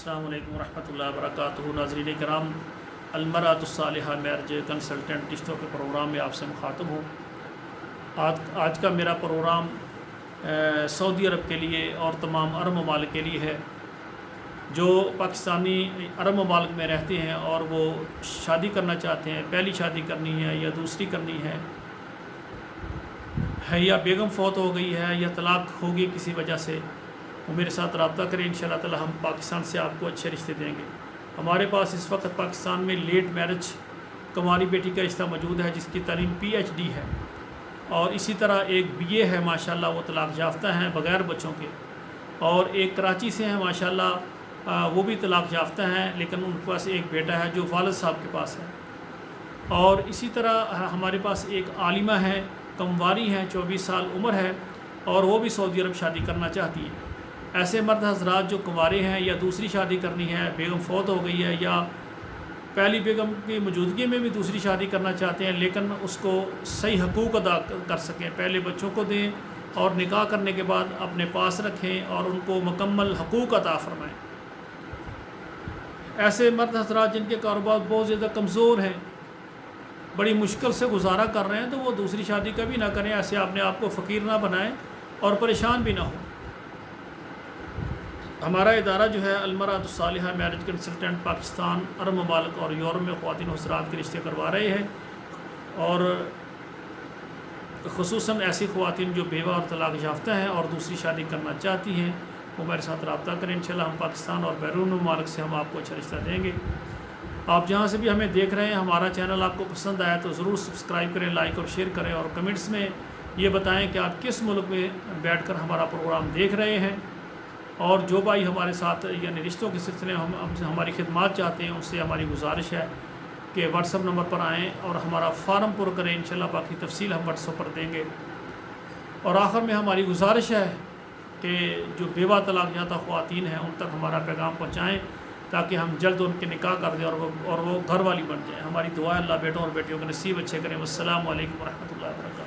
السلام علیکم ورحمۃ اللہ وبرکاتہ۔ ناظرین کرام، المرأۃ الصالحہ میرج کنسلٹنٹ رشتوں کے پروگرام میں آپ سے مخاطب ہوں۔ آج کا میرا پروگرام سعودی عرب کے لیے اور تمام عرب ممالک کے لیے ہے جو پاکستانی عرب ممالک میں رہتے ہیں اور وہ شادی کرنا چاہتے ہیں، پہلی شادی کرنی ہے یا دوسری کرنی ہے یا بیگم فوت ہو گئی ہے یا طلاق ہوگی کسی وجہ سے، وہ میرے ساتھ رابطہ کریں۔ انشاءاللہ تعالی ہم پاکستان سے آپ کو اچھے رشتے دیں گے۔ ہمارے پاس اس وقت پاکستان میں لیٹ میرج کنواری بیٹی کا رشتہ موجود ہے جس کی تعلیم PhD ہے، اور اسی طرح ایک BA ہے ماشاءاللہ، وہ طلاق یافتہ ہیں بغیر بچوں کے، اور ایک کراچی سے ہیں ماشاءاللہ، وہ بھی طلاق یافتہ ہیں لیکن ان کے پاس ایک بیٹا ہے جو والد صاحب کے پاس ہے۔ اور اسی طرح ہمارے پاس ایک عالمہ ہے، کنواری ہیں، 24 سال عمر ہے، اور وہ بھی سعودی عرب شادی کرنا چاہتی ہیں۔ ایسے مرد حضرات جو کنوارے ہیں یا دوسری شادی کرنی ہے، بیگم فوت ہو گئی ہے یا پہلی بیگم کی موجودگی میں بھی دوسری شادی کرنا چاہتے ہیں لیکن اس کو صحیح حقوق ادا کر سکیں، پہلے بچوں کو دیں اور نکاح کرنے کے بعد اپنے پاس رکھیں اور ان کو مکمل حقوق عطا فرمائیں۔ ایسے مرد حضرات جن کے کاروبار بہت زیادہ کمزور ہیں، بڑی مشکل سے گزارا کر رہے ہیں، تو وہ دوسری شادی کبھی نہ کریں، ایسے اپنے آپ کو فقیر نہ بنائیں اور پریشان بھی نہ ہوں۔ ہمارا ادارہ جو ہے المرأۃ الصالحہ میرج کنسلٹنٹ پاکستان، عرب ممالک اور یورپ میں خواتین و حضرات کے رشتے کروا رہے ہیں، اور خصوصاً ایسی خواتین جو بیوہ اور طلاق یافتہ ہیں اور دوسری شادی کرنا چاہتی ہیں، وہ میرے ساتھ رابطہ کریں۔ انشاءاللہ ہم پاکستان اور بیرون ممالک سے ہم آپ کو اچھا رشتہ دیں گے۔ آپ جہاں سے بھی ہمیں دیکھ رہے ہیں، ہمارا چینل آپ کو پسند آیا تو ضرور سبسکرائب کریں، لائک اور شیئر کریں، اور کمنٹس میں یہ بتائیں کہ آپ کس ملک میں بیٹھ کر ہمارا پروگرام دیکھ رہے ہیں، اور جو بھائی ہمارے ساتھ یعنی رشتوں کے سلسلے میں ہماری خدمات چاہتے ہیں، ان سے ہماری گزارش ہے کہ واٹس ایپ نمبر پر آئیں اور ہمارا فارم پر کریں، انشاءاللہ باقی تفصیل ہم واٹس ایپ پر دیں گے۔ اور آخر میں ہماری گزارش ہے کہ جو بیوہ طلاق یافتہ خواتین ہیں ان تک ہمارا پیغام پہنچائیں تاکہ ہم جلد ان کے نکاح کر دیں اور وہ گھر والی بن جائیں۔ ہماری دعا ہے اللہ بیٹوں اور بیٹیوں کے نصیب اچھے کریں۔ والسلام علیکم ورحمۃ اللہ وبرکاتہ۔